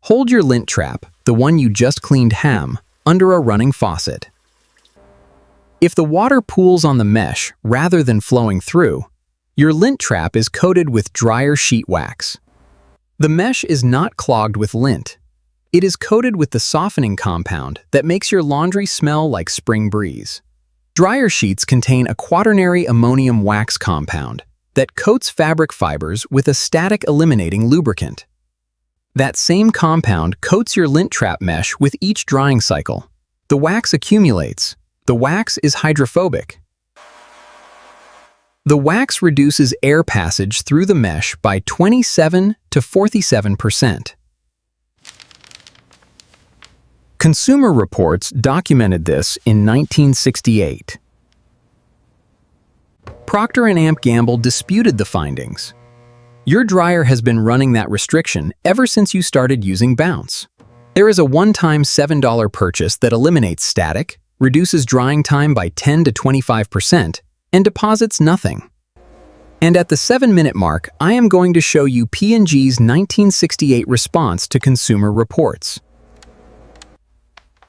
Hold your lint trap, the one you just cleaned under a running faucet. If the water pools on the mesh rather than flowing through, your lint trap is coated with dryer sheet wax. The mesh is not clogged with lint. It is coated with the softening compound that makes your laundry smell like spring breeze. Dryer sheets contain a quaternary ammonium wax compound that coats fabric fibers with a static eliminating lubricant. That same compound coats your lint trap mesh with each drying cycle. The wax accumulates. The wax is hydrophobic. The wax reduces air passage through the mesh by 27 to 47%. Consumer Reports documented this in 1968. Procter & Gamble disputed the findings. Your dryer has been running that restriction ever since you started using Bounce. There is a one-time $7 purchase that eliminates static, reduces drying time by 10 to 25%, and deposits nothing. And at the 7-minute mark, I am going to show you P&G's 1968 response to Consumer Reports,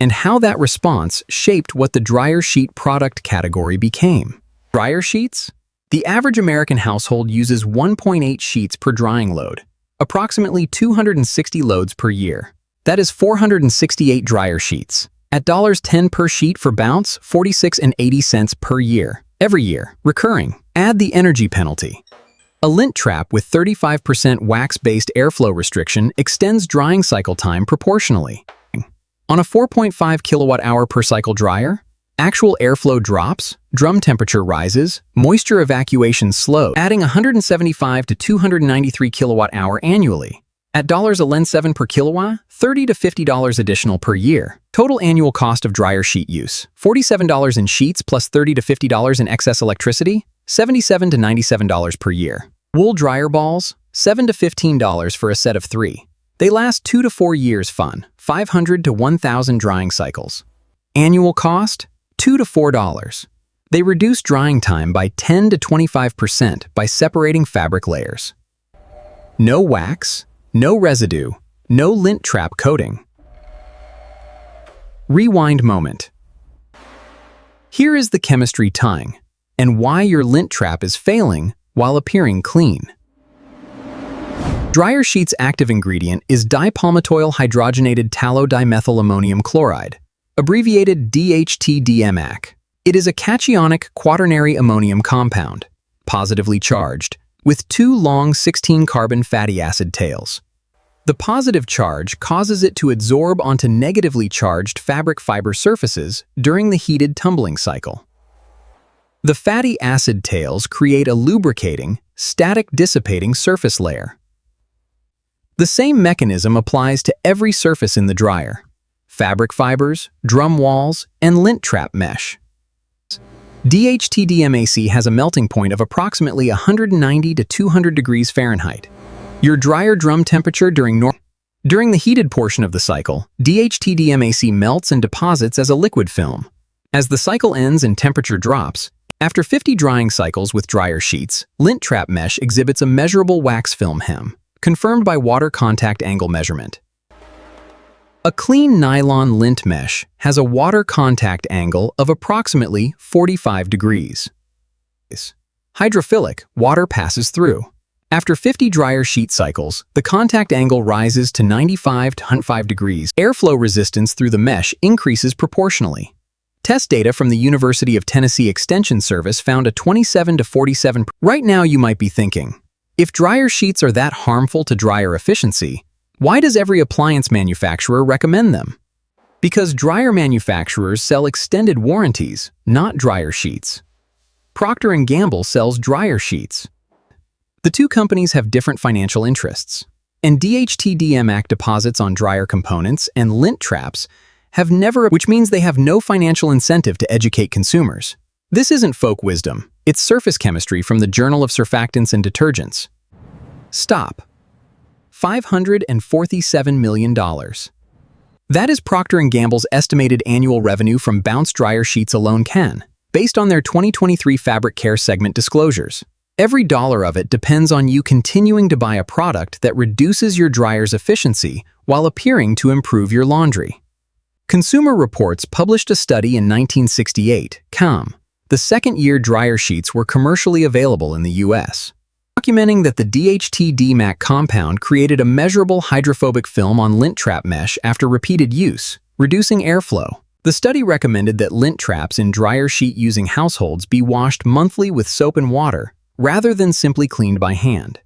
and how that response shaped what the dryer sheet product category became. Dryer sheets? The average American household uses 1.8 sheets per drying load, approximately 260 loads per year. That is 468 dryer sheets. At $10 per sheet for Bounce, 46.80 cents per year. Every year, recurring. Add the energy penalty. A lint trap with 35% wax-based airflow restriction extends drying cycle time proportionally. On a 4.5 kilowatt-hour per cycle dryer, actual airflow drops, drum temperature rises, moisture evacuation slows, adding 175 to 293 kilowatt-hour annually. At $11.7 per kilowatt, $30 to $50 additional per year. Total annual cost of dryer sheet use, $47 in sheets plus $30 to $50 in excess electricity, $77 to $97 per year. Wool dryer balls, $7 to $15 for a set of 3. They last 2 to 4 years fun, 500 to 1,000 drying cycles. Annual cost, $2 to $4. They reduce drying time by 10 to 25% by separating fabric layers. No wax, no residue, no lint trap coating. Rewind moment. Here is the chemistry tying, and why your lint trap is failing while appearing clean. Dryer sheet's active ingredient is dipalmitoyl hydrogenated tallow dimethyl ammonium chloride, abbreviated DHT-DMAC. It is a cationic quaternary ammonium compound, positively charged, with 2 long 16-carbon fatty acid tails. The positive charge causes it to adsorb onto negatively charged fabric fiber surfaces during the heated tumbling cycle. The fatty acid tails create a lubricating, static dissipating surface layer. The same mechanism applies to every surface in the dryer: fabric fibers, drum walls, and lint trap mesh. DHT-DMAC has a melting point of approximately 190 to 200 degrees Fahrenheit. Your dryer drum temperature during the heated portion of the cycle, DHT-DMAC melts and deposits as a liquid film. As the cycle ends and temperature drops, after 50 drying cycles with dryer sheets, lint trap mesh exhibits a measurable wax film hem, confirmed by water contact angle measurement. A clean nylon lint mesh has a water contact angle of approximately 45 degrees. Hydrophilic, water passes through. After 50 dryer sheet cycles, the contact angle rises to 95 to 105 degrees. Airflow resistance through the mesh increases proportionally. Test data from the University of Tennessee Extension Service found a 27 to 47%. Right now you might be thinking, if dryer sheets are that harmful to dryer efficiency, why does every appliance manufacturer recommend them? Because dryer manufacturers sell extended warranties, not dryer sheets. Procter & Gamble sells dryer sheets. The two companies have different financial interests, and DHT-DMAC deposits on dryer components and lint traps which means they have no financial incentive to educate consumers. This isn't folk wisdom, it's surface chemistry from the Journal of Surfactants and Detergents. Stop. $547 million. That is Procter & Gamble's estimated annual revenue from Bounce dryer sheets alone based on their 2023 fabric care segment disclosures. Every dollar of it depends on you continuing to buy a product that reduces your dryer's efficiency while appearing to improve your laundry. Consumer Reports published a study in 1968, the second-year dryer sheets were commercially available in the U.S., documenting that the DHT-DMAC compound created a measurable hydrophobic film on lint trap mesh after repeated use, reducing airflow. The study recommended that lint traps in dryer sheet-using households be washed monthly with soap and water, rather than simply cleaned by hand.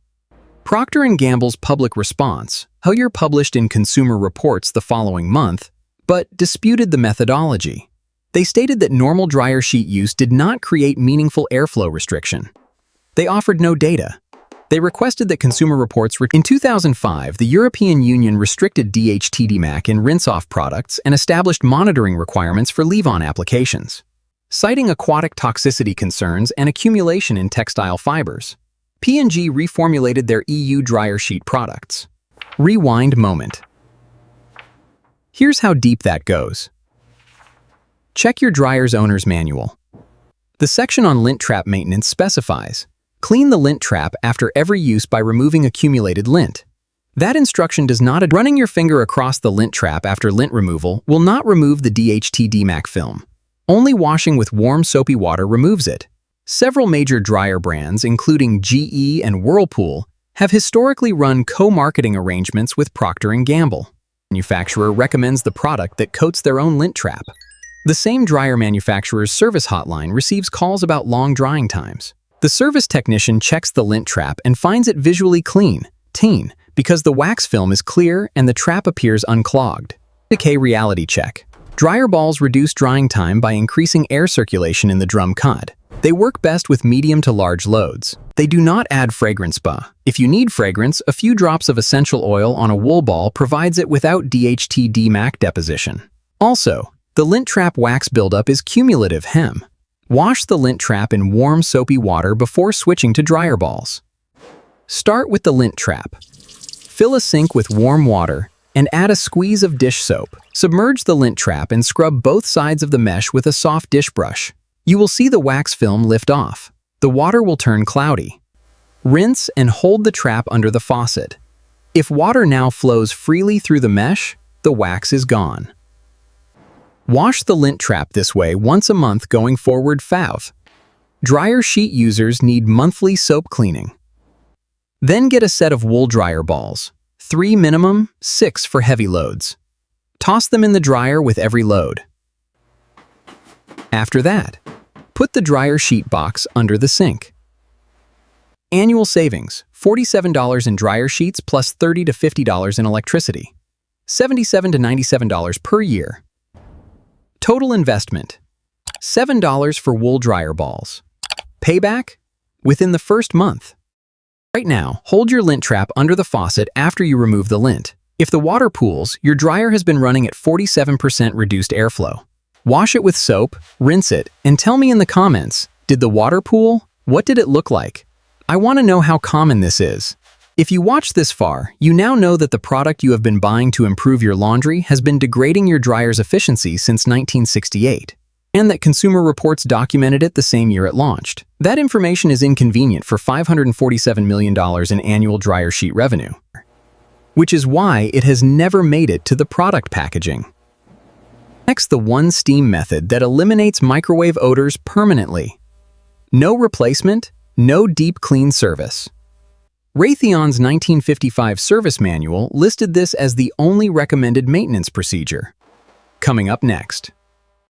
Procter & Gamble's public response, however, published in Consumer Reports the following month, but disputed the methodology. They stated that normal dryer sheet use did not create meaningful airflow restriction. They offered no data. They requested that Consumer Reports in 2005, the European Union restricted DHT-DMAC in rinse-off products and established monitoring requirements for leave-on applications, citing aquatic toxicity concerns and accumulation in textile fibers. P&G reformulated their EU dryer sheet products. Rewind moment. Here's how deep that goes. Check your dryer's owner's manual. The section on lint trap maintenance specifies, clean the lint trap after every use by removing accumulated lint. That instruction does not address running your finger across the lint trap after lint removal will not remove the DHT-DMAC film. Only washing with warm soapy water removes it. Several major dryer brands, including GE and Whirlpool, have historically run co-marketing arrangements with Procter & Gamble. The manufacturer recommends the product that coats their own lint trap. The same dryer manufacturer's service hotline receives calls about long drying times. The service technician checks the lint trap and finds it visually clean, because the wax film is clear and the trap appears unclogged. Decay reality check. Dryer balls reduce drying time by increasing air circulation in the drum cut. They work best with medium to large loads. They do not add fragrance. If you need fragrance, a few drops of essential oil on a wool ball provides it without DHT-DMAC deposition. Also, the lint trap wax buildup is cumulative. Wash the lint trap in warm soapy water before switching to dryer balls. Start with the lint trap. Fill a sink with warm water and add a squeeze of dish soap. Submerge the lint trap and scrub both sides of the mesh with a soft dish brush. You will see the wax film lift off. The water will turn cloudy. Rinse and hold the trap under the faucet. If water now flows freely through the mesh, the wax is gone. Wash the lint trap this way once a month going forward. Dryer sheet users need monthly soap cleaning. Then get a set of wool dryer balls, 3 minimum, 6 for heavy loads. Toss them in the dryer with every load. After that, put the dryer sheet box under the sink. Annual savings, $47 in dryer sheets plus $30 to $50 in electricity, $77 to $97 per year. Total investment, $7 for wool dryer balls. Payback? Within the first month. Right now, hold your lint trap under the faucet after you remove the lint. If the water pools, your dryer has been running at 47% reduced airflow. Wash it with soap, rinse it, and tell me in the comments, did the water pool? What did it look like? I want to know how common this is. If you watched this far, you now know that the product you have been buying to improve your laundry has been degrading your dryer's efficiency since 1968, and that Consumer Reports documented it the same year it launched. That information is inconvenient for $547 million in annual dryer sheet revenue, which is why it has never made it to the product packaging. Next, the one steam method that eliminates microwave odors permanently. No replacement, no deep clean service. Raytheon's 1955 service manual listed this as the only recommended maintenance procedure. Coming up next.